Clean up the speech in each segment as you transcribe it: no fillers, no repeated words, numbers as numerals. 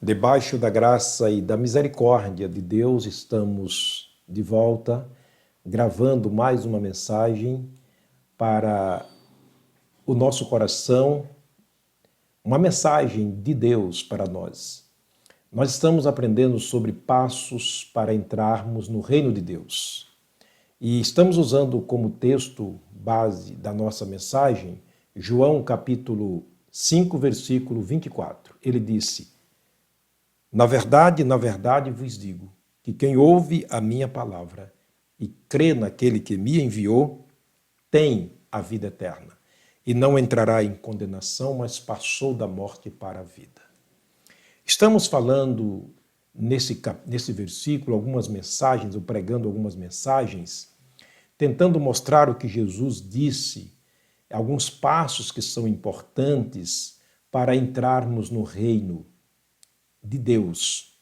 Debaixo da graça e da misericórdia de Deus, estamos de volta, gravando mais uma mensagem para o nosso coração, uma mensagem de Deus para nós. Nós estamos aprendendo sobre passos para entrarmos no reino de Deus. E estamos usando como texto base da nossa mensagem, João capítulo 5, versículo 24. Ele disse: na verdade vos digo, que quem ouve a minha palavra e crê naquele que me enviou, tem a vida eterna, e não entrará em condenação, mas passou da morte para a vida. Estamos falando nesse versículo algumas mensagens, ou pregando algumas mensagens, tentando mostrar o que Jesus disse, alguns passos que são importantes para entrarmos no reino de Deus.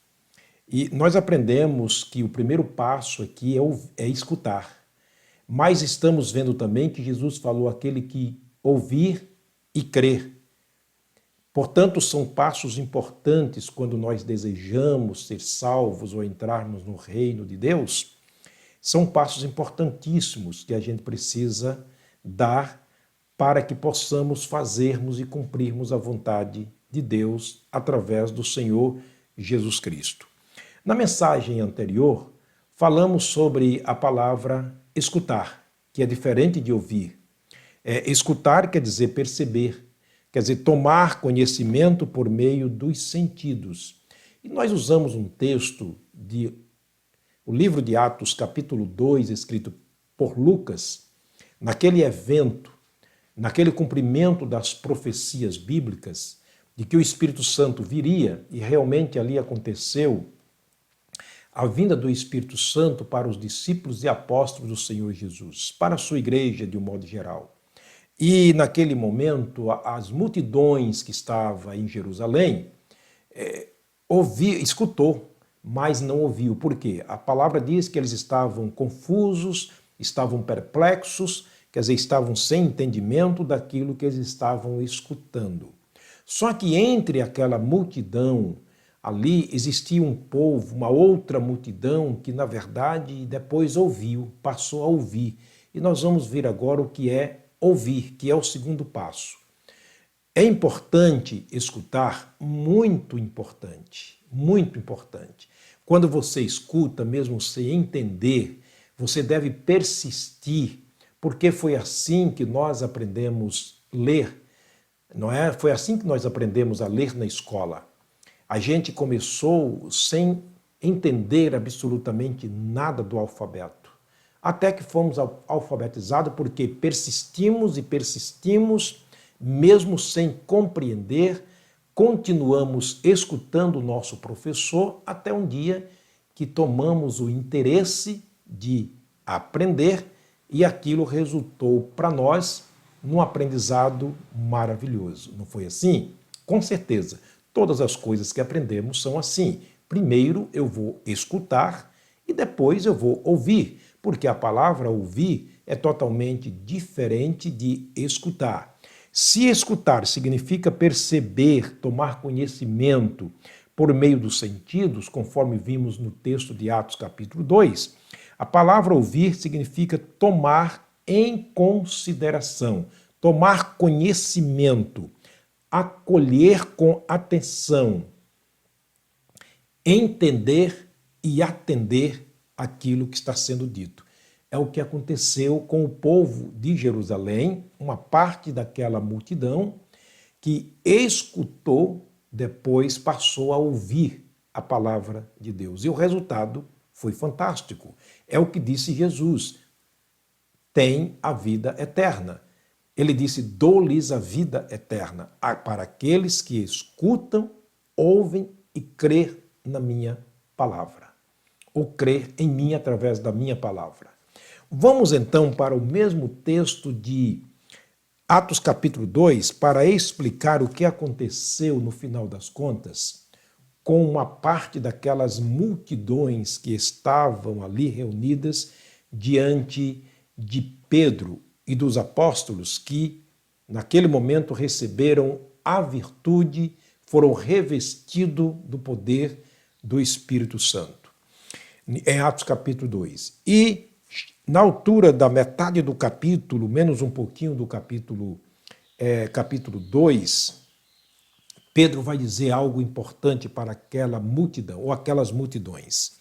E nós aprendemos que o primeiro passo aqui é escutar. Mas estamos vendo também que Jesus falou aquele que ouvir e crer. Portanto, são passos importantes quando nós desejamos ser salvos ou entrarmos no reino de Deus. São passos importantíssimos que a gente precisa dar para que possamos fazermos e cumprirmos a vontade de Deus através do Senhor Jesus Cristo. Na mensagem anterior, falamos sobre a palavra escutar, que é diferente de ouvir. Escutar quer dizer perceber, quer dizer tomar conhecimento por meio dos sentidos. E nós usamos um texto o livro de Atos, capítulo 2, escrito por Lucas, naquele evento, naquele cumprimento das profecias bíblicas, de que o Espírito Santo viria, e realmente ali aconteceu a vinda do Espírito Santo para os discípulos e apóstolos do Senhor Jesus, para a sua igreja de um modo geral. E naquele momento, as multidões que estavam em Jerusalém escutou, mas não ouviu. Por quê? A palavra diz que eles estavam confusos, estavam perplexos, quer dizer, estavam sem entendimento daquilo que eles estavam escutando. Só que entre aquela multidão, ali existia um povo, uma outra multidão que, na verdade, depois ouviu, passou a ouvir. E nós vamos ver agora o que é ouvir, que é o segundo passo. É importante escutar, muito importante, muito importante. Quando você escuta, mesmo sem entender, você deve persistir, porque foi assim que nós aprendemos a ler, não é? Foi assim que nós aprendemos a ler na escola. A gente começou sem entender absolutamente nada do alfabeto. Até que fomos alfabetizados porque persistimos e persistimos, mesmo sem compreender, continuamos escutando o nosso professor até um dia que tomamos o interesse de aprender e aquilo resultou para nós num aprendizado maravilhoso. Não foi assim? Com certeza. Todas as coisas que aprendemos são assim. Primeiro eu vou escutar e depois eu vou ouvir, porque a palavra ouvir é totalmente diferente de escutar. Se escutar significa perceber, tomar conhecimento por meio dos sentidos, conforme vimos no texto de Atos capítulo 2, a palavra ouvir significa tomar em consideração, tomar conhecimento, acolher com atenção, entender e atender aquilo que está sendo dito. É o que aconteceu com o povo de Jerusalém, uma parte daquela multidão que escutou, depois passou a ouvir a palavra de Deus. E o resultado foi fantástico. É o que disse Jesus: tem a vida eterna. Ele disse: dou-lhes a vida eterna para aqueles que escutam, ouvem e crêem na minha palavra, ou crer em mim através da minha palavra. Vamos então para o mesmo texto de Atos capítulo 2 para explicar o que aconteceu no final das contas com uma parte daquelas multidões que estavam ali reunidas diante de Pedro e dos apóstolos que, naquele momento, receberam a virtude, foram revestidos do poder do Espírito Santo. Em Atos capítulo 2. E na altura da metade do capítulo, menos um pouquinho do capítulo 2, Pedro vai dizer algo importante para aquela multidão, ou aquelas multidões.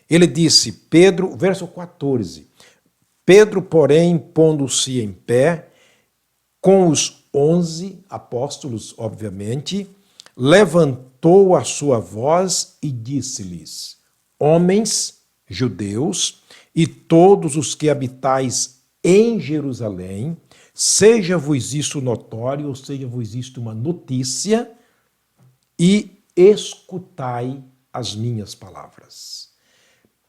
Ele disse, Pedro, verso 14, Pedro, porém, pondo-se em pé, com os 11 apóstolos, obviamente, levantou a sua voz e disse-lhes, homens judeus e todos os que habitais em Jerusalém, seja-vos isso notório, ou seja-vos isto uma notícia, e escutai as minhas palavras.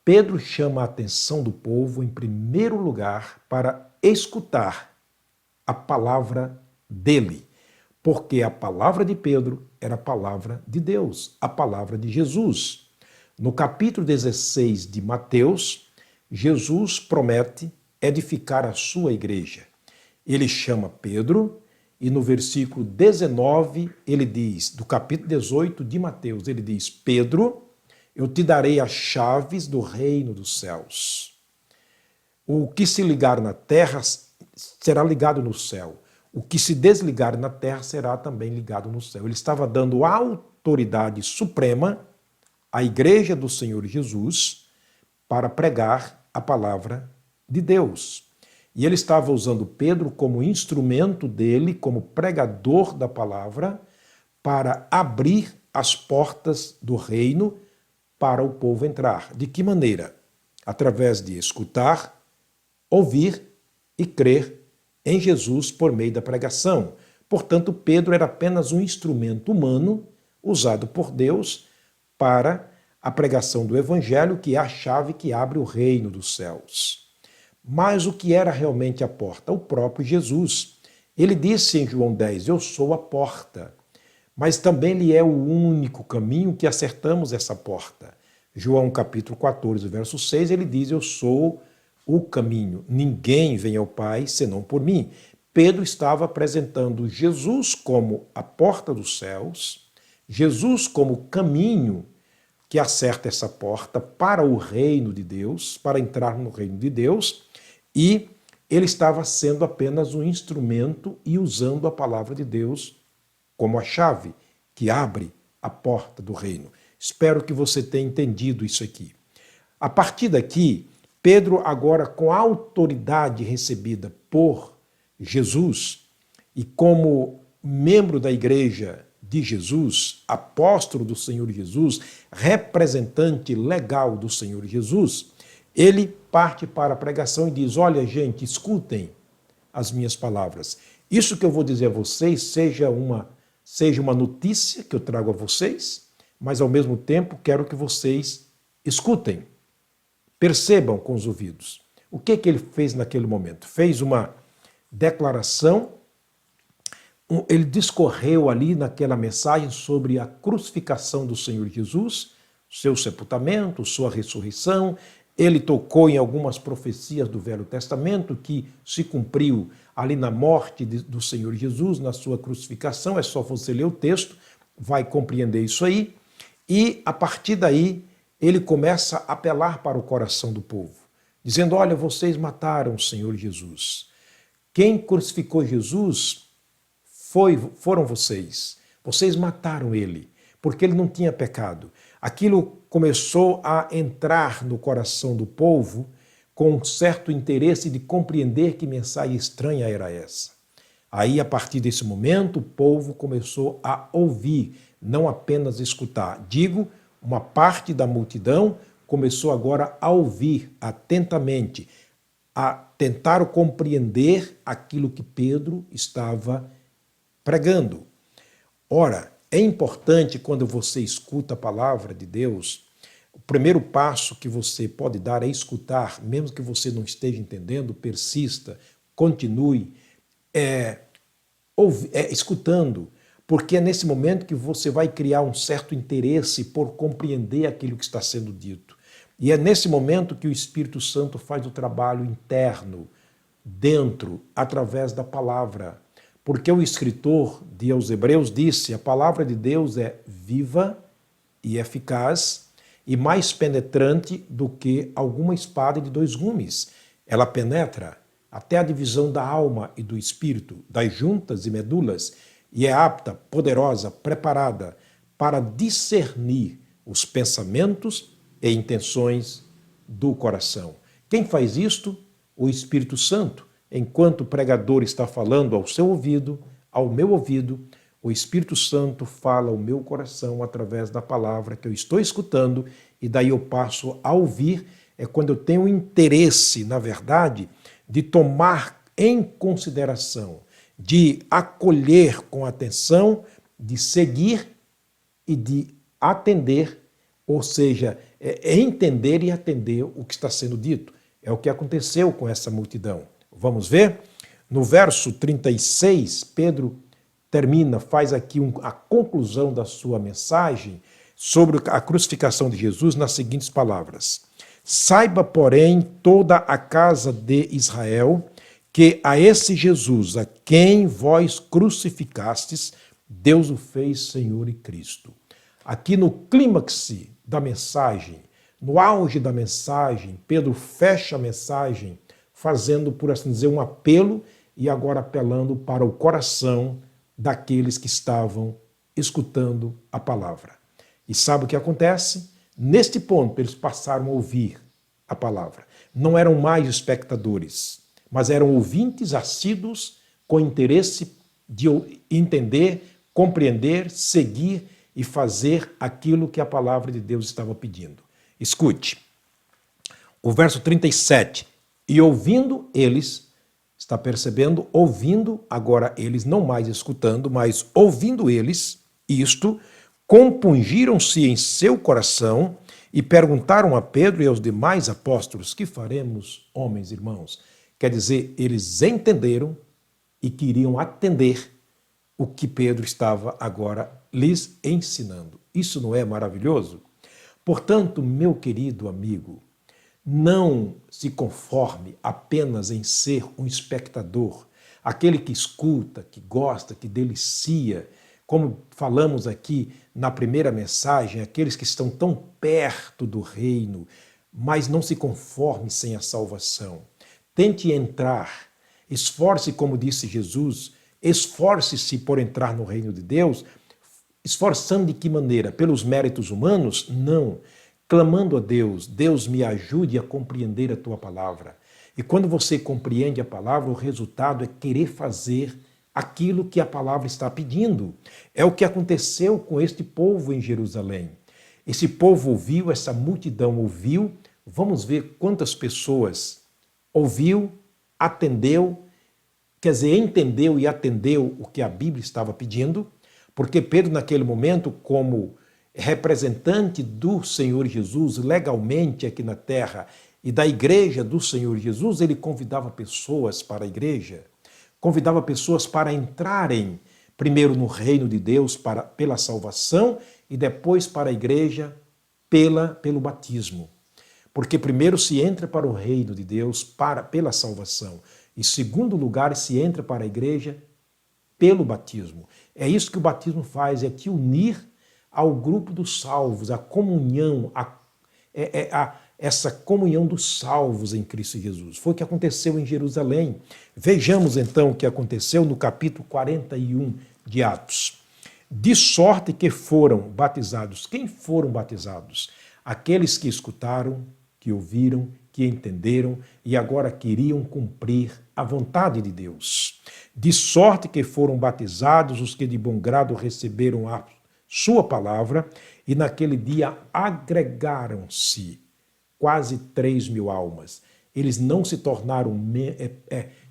Pedro chama a atenção do povo, em primeiro lugar, para escutar a palavra dele, porque a palavra de Pedro era a palavra de Deus, a palavra de Jesus. No capítulo 16 de Mateus, Jesus promete edificar a sua igreja. Ele chama Pedro e no versículo 19 ele diz, do capítulo 18 de Mateus, ele diz, Pedro, eu te darei as chaves do reino dos céus. O que se ligar na terra será ligado no céu. O que se desligar na terra será também ligado no céu. Ele estava dando autoridade suprema à igreja do Senhor Jesus para pregar a palavra de Deus. E ele estava usando Pedro como instrumento dele, como pregador da palavra, para abrir as portas do reino para o povo entrar. De que maneira? Através de escutar, ouvir e crer em Jesus por meio da pregação. Portanto, Pedro era apenas um instrumento humano usado por Deus para a pregação do Evangelho, que é a chave que abre o reino dos céus. Mas o que era realmente a porta? O próprio Jesus. Ele disse em João 10, eu sou a porta, mas também ele é o único caminho que acertamos essa porta. João capítulo 14, verso 6, ele diz, eu sou o caminho, ninguém vem ao Pai senão por mim. Pedro estava apresentando Jesus como a porta dos céus, Jesus como caminho que acerta essa porta para o reino de Deus, para entrar no reino de Deus, e ele estava sendo apenas um instrumento e usando a palavra de Deus como a chave que abre a porta do reino. Espero que você tenha entendido isso aqui. A partir daqui, Pedro, agora com a autoridade recebida por Jesus e como membro da igreja de Jesus, apóstolo do Senhor Jesus, representante legal do Senhor Jesus, ele parte para a pregação e diz, olha gente, escutem as minhas palavras. Isso que eu vou dizer a vocês seja uma notícia que eu trago a vocês, mas ao mesmo tempo quero que vocês escutem, percebam com os ouvidos. O que ele fez naquele momento? Fez uma declaração, ele discorreu ali naquela mensagem sobre a crucificação do Senhor Jesus, seu sepultamento, sua ressurreição. Ele tocou em algumas profecias do Velho Testamento que se cumpriu ali na morte do Senhor Jesus, na sua crucificação. É só você ler o texto, vai compreender isso aí. E a partir daí ele começa a apelar para o coração do povo, dizendo, olha, vocês mataram o Senhor Jesus. Quem crucificou Jesus foram vocês. Vocês mataram ele, porque ele não tinha pecado. Aquilo começou a entrar no coração do povo com um certo interesse de compreender que mensagem estranha era essa. Aí, a partir desse momento, o povo começou a ouvir, não apenas escutar. Digo, uma parte da multidão começou agora a ouvir atentamente, a tentar compreender aquilo que Pedro estava pregando. Ora, é importante quando você escuta a palavra de Deus, o primeiro passo que você pode dar é escutar, mesmo que você não esteja entendendo, persista, continue escutando, porque é nesse momento que você vai criar um certo interesse por compreender aquilo que está sendo dito. E é nesse momento que o Espírito Santo faz o trabalho interno, dentro, através da palavra. porque o escritor aos Hebreus disse: a palavra de Deus é viva e eficaz e mais penetrante do que alguma espada de dois gumes. Ela penetra até a divisão da alma e do espírito, das juntas e medulas, e é apta, poderosa, preparada para discernir os pensamentos e intenções do coração. Quem faz isto? O Espírito Santo. Enquanto o pregador está falando ao seu ouvido, ao meu ouvido, o Espírito Santo fala ao meu coração através da palavra que eu estou escutando, e daí eu passo a ouvir. É quando eu tenho interesse, na verdade, de tomar em consideração, de acolher com atenção, de seguir e de atender, ou seja, entender e atender o que está sendo dito. É o que aconteceu com essa multidão. Vamos ver? No verso 36, Pedro faz aqui a conclusão da sua mensagem sobre a crucificação de Jesus nas seguintes palavras: saiba, porém, toda a casa de Israel, que a esse Jesus, a quem vós crucificastes, Deus o fez Senhor e Cristo. Aqui no clímax da mensagem, no auge da mensagem, Pedro fecha a mensagem fazendo, por assim dizer, um apelo, e agora apelando para o coração daqueles que estavam escutando a palavra. E sabe o que acontece? Neste ponto, eles passaram a ouvir a palavra. Não eram mais espectadores, mas eram ouvintes assíduos com interesse de entender, compreender, seguir e fazer aquilo que a palavra de Deus estava pedindo. Escute, o verso 37, e ouvindo eles, está percebendo? Ouvindo, agora eles não mais escutando, mas ouvindo eles, isto, compungiram-se em seu coração e perguntaram a Pedro e aos demais apóstolos: que faremos, homens, irmãos? Quer dizer, eles entenderam e queriam atender o que Pedro estava agora lhes ensinando. Isso não é maravilhoso? Portanto, meu querido amigo, não se conforme apenas em ser um espectador, aquele que escuta, que gosta, que delicia, como falamos aqui na primeira mensagem, aqueles que estão tão perto do reino, mas não se conforme sem a salvação. Tente entrar, esforce, como disse Jesus, esforce-se por entrar no reino de Deus. Esforçando de que maneira? Pelos méritos humanos? Não. Clamando a Deus: Deus, me ajude a compreender a tua palavra. E quando você compreende a palavra, o resultado é querer fazer aquilo que a palavra está pedindo. É o que aconteceu com este povo em Jerusalém. Esse povo ouviu, essa multidão ouviu. Vamos ver quantas pessoas ouviu, atendeu, quer dizer, entendeu e atendeu o que a Bíblia estava pedindo, porque Pedro, naquele momento, como representante do Senhor Jesus legalmente aqui na terra e da igreja do Senhor Jesus, ele convidava pessoas para a igreja, convidava pessoas para entrarem primeiro no reino de Deus pela salvação e depois para a igreja pelo batismo. Porque primeiro se entra para o reino de Deus pela salvação. Em segundo lugar, se entra para a igreja pelo batismo. É isso que o batismo faz, é te unir ao grupo dos salvos, a comunhão, essa comunhão dos salvos em Cristo Jesus. Foi o que aconteceu em Jerusalém. Vejamos então o que aconteceu no capítulo 41 de Atos. De sorte que foram batizados. Quem foram batizados? Aqueles que escutaram, que ouviram, que entenderam e agora queriam cumprir a vontade de Deus. De sorte que foram batizados os que de bom grado receberam a sua palavra, e naquele dia agregaram-se quase 3.000 almas. Eles não se tornaram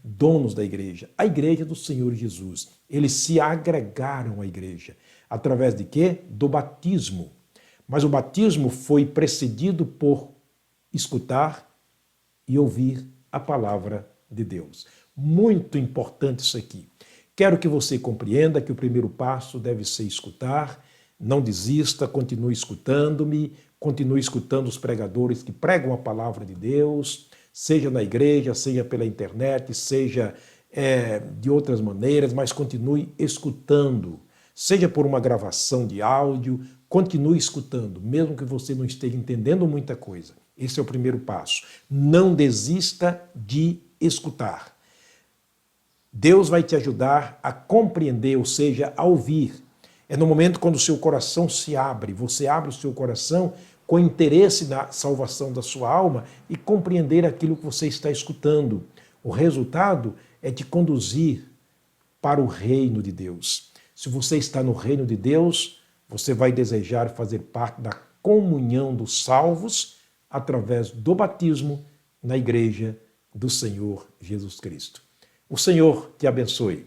donos da igreja, a igreja do Senhor Jesus. Eles se agregaram à igreja. Através de quê? Do batismo. Mas o batismo foi precedido por escutar e ouvir a palavra de Deus. Muito importante isso aqui. Quero que você compreenda que o primeiro passo deve ser escutar. Não desista, continue escutando-me, continue escutando os pregadores que pregam a palavra de Deus, seja na igreja, seja pela internet, seja de outras maneiras, mas continue escutando. Seja por uma gravação de áudio, continue escutando, mesmo que você não esteja entendendo muita coisa. Esse é o primeiro passo. Não desista de escutar. Deus vai te ajudar a compreender, ou seja, a ouvir. É no momento quando o seu coração se abre, você abre o seu coração com interesse na salvação da sua alma e compreender aquilo que você está escutando. O resultado é te conduzir para o reino de Deus. Se você está no reino de Deus, você vai desejar fazer parte da comunhão dos salvos através do batismo na igreja do Senhor Jesus Cristo. O Senhor te abençoe,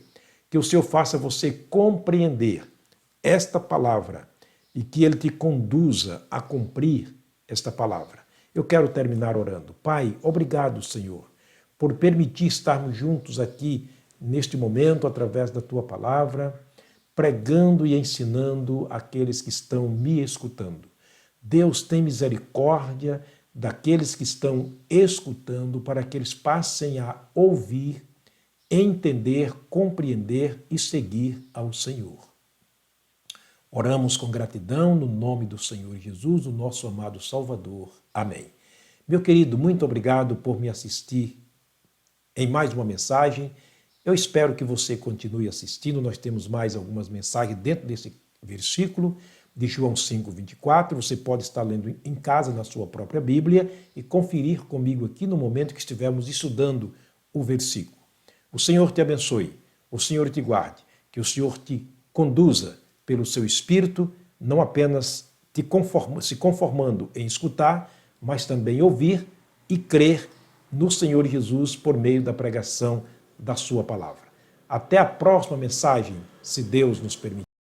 que o Senhor faça você compreender esta palavra e que Ele te conduza a cumprir esta palavra. Eu quero terminar orando. Pai, obrigado, Senhor, por permitir estarmos juntos aqui neste momento através da Tua palavra, pregando e ensinando aqueles que estão me escutando. Deus, tem misericórdia daqueles que estão escutando para que eles passem a ouvir, entender, compreender e seguir ao Senhor. Oramos com gratidão no nome do Senhor Jesus, o nosso amado Salvador. Amém. Meu querido, muito obrigado por me assistir em mais uma mensagem. Eu espero que você continue assistindo. Nós temos mais algumas mensagens dentro desse versículo de João 5:24. Você pode estar lendo em casa na sua própria Bíblia e conferir comigo aqui no momento que estivermos estudando o versículo. O Senhor te abençoe, o Senhor te guarde, que o Senhor te conduza pelo seu Espírito, não apenas se conformando em escutar, mas também ouvir e crer no Senhor Jesus por meio da pregação da sua palavra. Até a próxima mensagem, se Deus nos permitir.